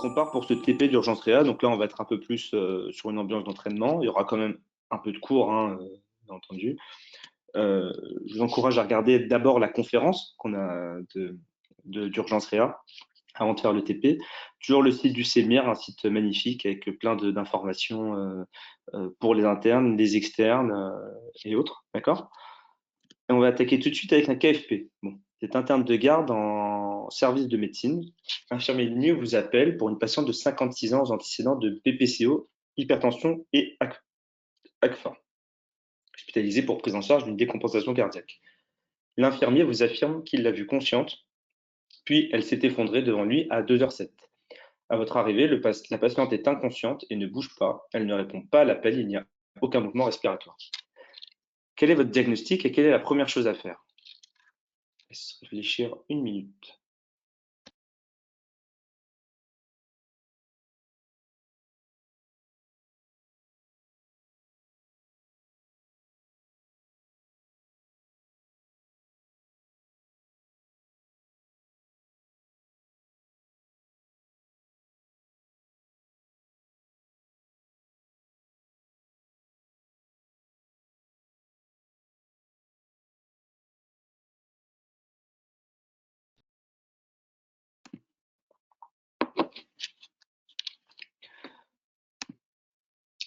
prépare pour ce TP d'urgence réa. Donc là, on va être un peu plus sur une ambiance d'entraînement. Il y aura quand même un peu de cours, hein, bien entendu. Euh, je vous encourage à regarder d'abord la conférence qu'on a d'urgence réa avant de faire le TP. Toujours le site du CEMIR, un site magnifique avec plein d'informations pour les internes, les externes et autres. D'accord? Et on va attaquer tout de suite avec un KFP. Bon, cet interne de garde en service de médecine. Infirmier de nuit vous appelle pour une patiente de 56 ans aux antécédents de BPCO, hypertension et ACFA, hospitalisée pour prise en charge d'une décompensation cardiaque. L'infirmier vous affirme qu'il l'a vue consciente, puis elle s'est effondrée devant lui à 2h07. À votre arrivée, la patiente est inconsciente et ne bouge pas. Elle ne répond pas à l'appel, il n'y a aucun mouvement respiratoire. Quel est votre diagnostic et quelle est la première chose à faire? Laisse réfléchir une minute.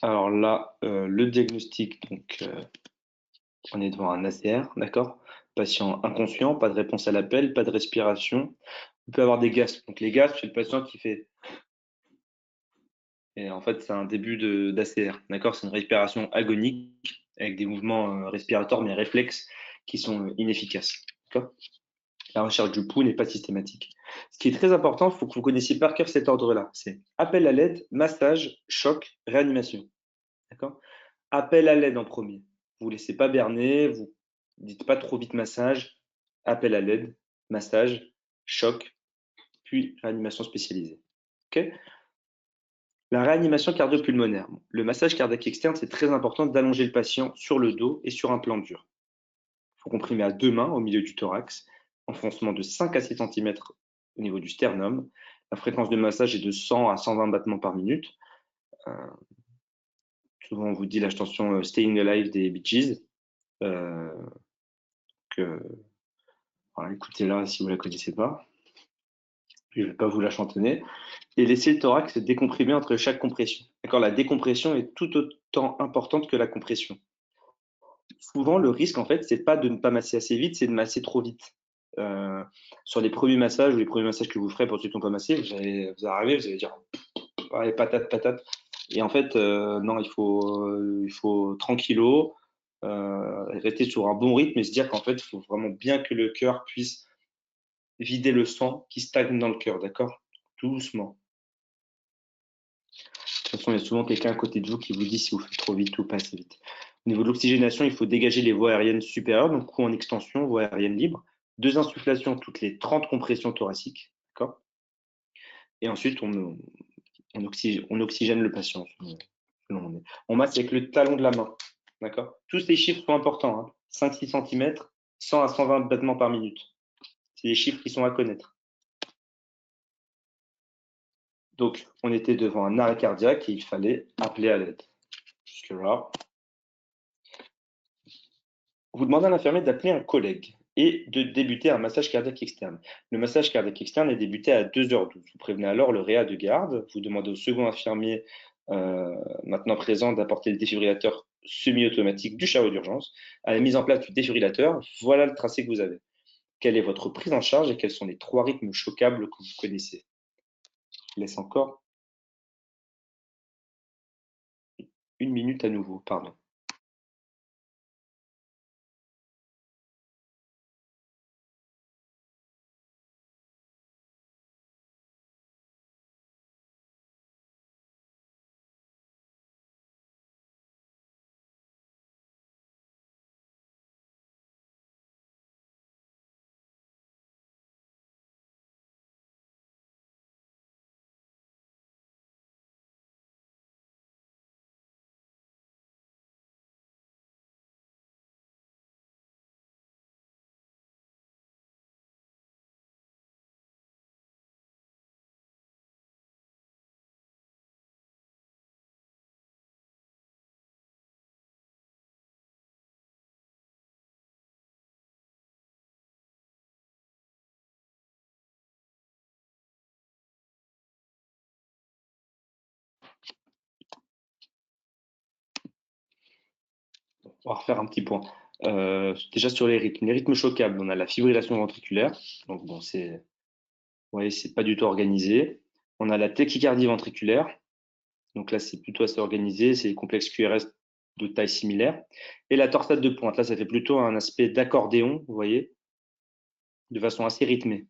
Alors là, le diagnostic, donc on est devant un ACR, d'accord? Patient inconscient, pas de réponse à l'appel, pas de respiration. On peut avoir des gasps. Donc les gasps, c'est le patient qui fait. Et en fait, c'est un début d'ACR, d'accord? C'est une respiration agonique avec des mouvements respiratoires mais réflexes qui sont inefficaces, d'accord? La recherche du pouls n'est pas systématique. Ce qui est très important, il faut que vous connaissiez par cœur cet ordre-là. C'est appel à l'aide, massage, choc, réanimation, d'accord? Appel à l'aide en premier. Vous ne laissez pas berner, vous ne dites pas trop vite massage, appel à l'aide, massage, choc, puis réanimation spécialisée. Ok. La réanimation cardio-pulmonaire. Le massage cardiaque externe, c'est très important d'allonger le patient sur le dos et sur un plan dur. Il faut comprimer à deux mains au milieu du thorax, enfoncement de 5 à 6 cm au niveau du sternum. La fréquence de massage est de 100 à 120 battements par minute. Euh, Souvent, on vous dit la chanson Staying Alive des Bee Gees. Euh, que, voilà, écoutez-la si vous ne la connaissez pas. Je ne vais pas vous la chantonner. Et laissez le thorax se décomprimer entre chaque compression. D'accord. La décompression est tout autant importante que la compression. Souvent, le risque, en fait, c'est pas de ne pas masser assez vite, c'est de masser trop vite. Euh, Sur les premiers massages ou les premiers massages que vous ferez pour ceux qui n'ont pas massé, vous arrivez, vous allez dire ouais, patate, patate. Et en fait, non, il faut tranquillo, rester sur un bon rythme et se dire qu'en fait, il faut vraiment bien que le cœur puisse vider le sang qui stagne dans le cœur, d'accord? Doucement. De toute façon, il y a souvent quelqu'un à côté de vous qui vous dit si vous faites trop vite ou pas assez vite. Au niveau de l'oxygénation, il faut dégager les voies aériennes supérieures, donc coup en extension, voie aérienne libre. 2 insufflations toutes les 30 compressions thoraciques. D'accord. Et ensuite, on oxygène le patient. On masse avec le talon de la main. D'accord. Tous ces chiffres sont importants. Hein. 5-6 cm, 100 à 120 battements par minute. C'est des chiffres qui sont à connaître. Donc, on était devant un arrêt cardiaque et il fallait appeler à l'aide. Jusque-là. Vous demandez à l'infirmier d'appeler un collègue et de débuter un massage cardiaque externe. Le massage cardiaque externe est débuté à 2h12. Vous prévenez alors le réa de garde. Vous demandez au second infirmier maintenant présent d'apporter le défibrillateur semi-automatique du chariot d'urgence. À la mise en place du défibrillateur, voilà le tracé que vous avez. Quelle est votre prise en charge et quels sont les 3 rythmes choquables que vous connaissez? Je laisse encore une minute à nouveau, pardon. On va refaire un petit point. Déjà sur les rythmes. Les rythmes choquables, on a la fibrillation ventriculaire. Donc bon, ouais, c'est pas du tout organisé. On a la tachycardie ventriculaire. Donc là, c'est plutôt assez organisé. C'est des complexes QRS de taille similaire. Et la torsade de pointe. Là, ça fait plutôt un aspect d'accordéon, vous voyez, de façon assez rythmée.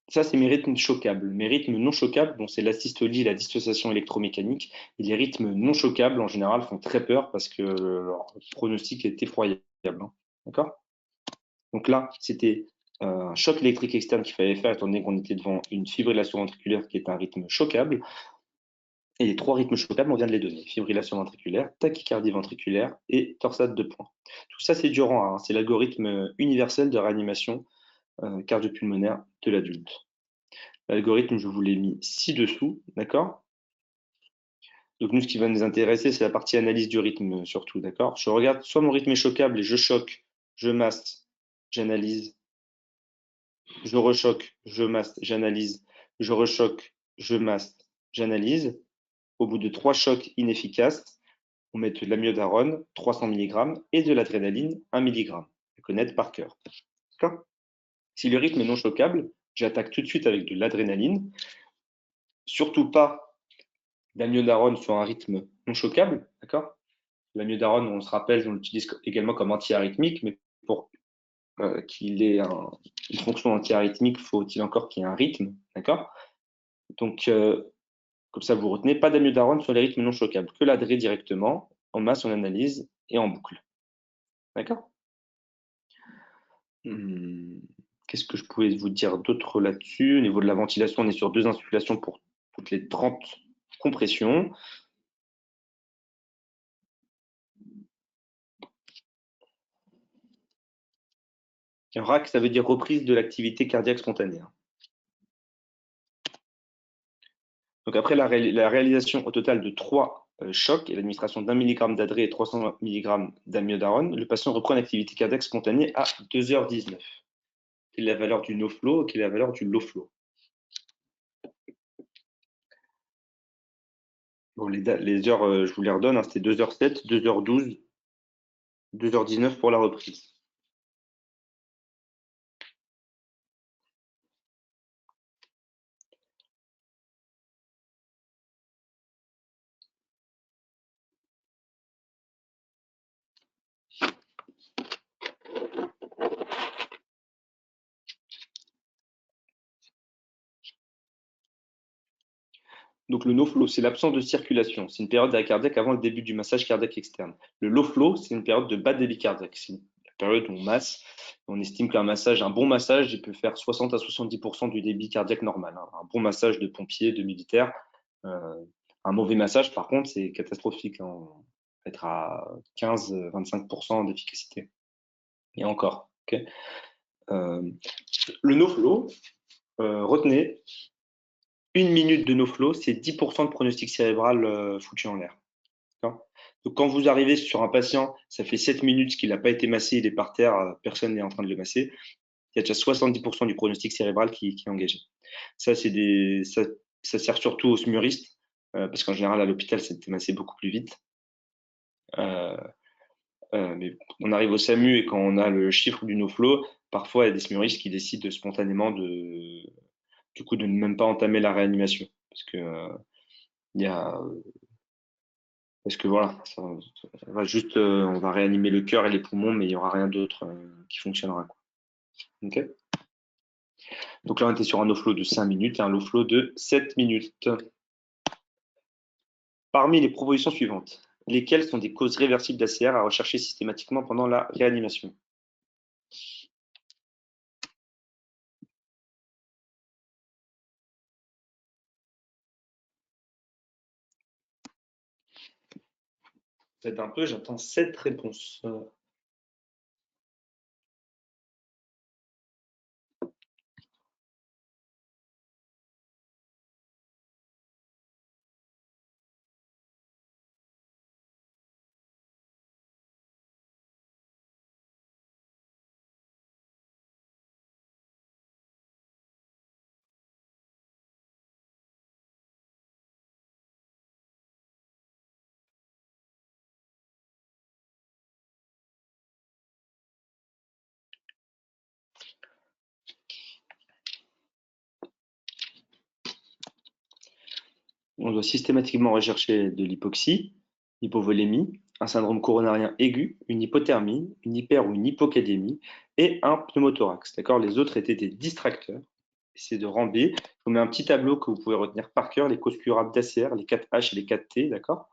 Ça, c'est mes rythmes choquables. Mes rythmes non choquables, bon, c'est l'asystolie, la dissociation électromécanique. Et les rythmes non choquables, en général, font très peur parce que leur pronostic est effroyable, hein. D'accord? Donc là, c'était un choc électrique externe qu'il fallait faire, étant donné qu'on était devant une fibrillation ventriculaire qui est un rythme choquable. Et les trois rythmes choquables, on vient de les donner. Fibrillation ventriculaire, tachycardie ventriculaire et torsade de poing. Tout ça, c'est du rang 1, hein. C'est l'algorithme universel de réanimation cardiopulmonaire de l'adulte. L'algorithme, je vous l'ai mis ci-dessous, d'accord? Donc nous, ce qui va nous intéresser, c'est la partie analyse du rythme surtout, d'accord? Je regarde soit mon rythme est choquable et je choque, je masse, j'analyse, je rechoque, je masse, j'analyse, je rechoque, je masse, j'analyse. Au bout de 3 chocs inefficaces, on met de l'amiodarone, 300 mg, et de l'adrénaline, 1 mg, à connaître par cœur. D'accord? Si le rythme est non choquable, j'attaque tout de suite avec de l'adrénaline, surtout pas l'amiodarone sur un rythme non choquable, d'accord? L'amiodarone, on se rappelle, on l'utilise également comme antiarythmique, mais pour qu'il ait une fonction antiarythmique, faut-il encore qu'il y ait un rythme, d'accord? Donc, comme ça, vous retenez, pas d'amiodarone sur les rythmes non choquables, que l'adré directement, en masse, en analyse et en boucle. D'accord? Qu'est-ce que je pouvais vous dire d'autre là-dessus? Au niveau de la ventilation, on est sur 2 insufflations pour toutes les 30 compressions. RAC, ça veut dire reprise de l'activité cardiaque spontanée. Donc après la réalisation au total de 3 chocs et l'administration d'1 mg d'adré et 300 mg d'amiodarone, le patient reprend une activité cardiaque spontanée à 2h19. Quelle est la valeur du no-flow et quelle est la valeur du low-flow? Bon, les heures, je vous les redonne, hein, c'était 2h07, 2h12, 2h19 pour la reprise. Donc le no-flow, c'est l'absence de circulation. C'est une période d'arrêt cardiaque avant le début du massage cardiaque externe. Le low-flow, c'est une période de bas débit cardiaque. C'est la période où on masse. On estime qu'un massage, un bon massage, il peut faire 60 à 70% du débit cardiaque normal, hein. Un bon massage de pompier, de militaire. Un mauvais massage, par contre, c'est catastrophique, hein. On va être à 15-25% d'efficacité. Et encore. Okay. Le no-flow, retenez, 1 minute de no-flow, c'est 10% de pronostic cérébral foutu en l'air. Donc, quand vous arrivez sur un patient, ça fait 7 minutes qu'il n'a pas été massé, il est par terre, personne n'est en train de le masser. Il y a déjà 70% du pronostic cérébral qui est engagé. Ça, ça sert surtout aux smuristes, parce qu'en général, à l'hôpital, c'était massé beaucoup plus vite. Mais on arrive au SAMU et quand on a le chiffre du no-flow, parfois il y a des smuristes qui décident spontanément du coup, de ne même pas entamer la réanimation. Parce que, il y a, parce que voilà, ça va juste, on va réanimer le cœur et les poumons, mais il n'y aura rien d'autre qui fonctionnera, quoi. Okay. Donc là, on était sur un low flow de 5 minutes et un low flow de 7 minutes. Parmi les propositions suivantes, lesquelles sont des causes réversibles d'ACR à rechercher systématiquement pendant la réanimation? Peut-être un peu, j'attends 7 réponses. On doit systématiquement rechercher de l'hypoxie, l'hypovolémie, un syndrome coronarien aigu, une hypothermie, une hyper ou une hypokadémie et un pneumothorax. D'accord? Les autres étaient des distracteurs. C'est de Rambé. Je vous mets un petit tableau que vous pouvez retenir par cœur, les causes curables d'ACR, les 4H et les 4T, d'accord?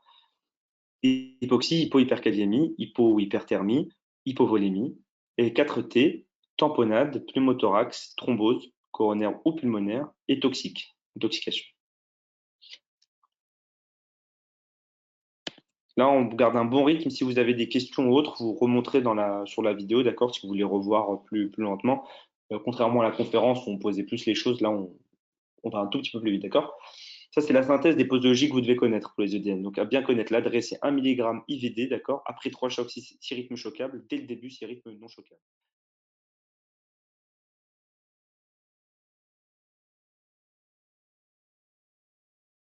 Hypoxie, hypohyperkaliémie, hypo ou hyperthermie, hypovolémie. Et 4T, tamponnade, pneumothorax, thrombose, coronaire ou pulmonaire, et toxique, intoxication. Là, on garde un bon rythme. Si vous avez des questions ou autres, vous remonterez sur la vidéo, d'accord, si vous voulez revoir plus lentement. Contrairement à la conférence où on posait plus les choses, là, on va un tout petit peu plus vite, d'accord? Ça, c'est la synthèse des posologies que vous devez connaître pour les EDN. Donc, à bien connaître l'adresse, c'est 1 mg IVD, d'accord, après 3 chocs, 6 rythmes choquables, dès le début, 6 rythmes non choquables.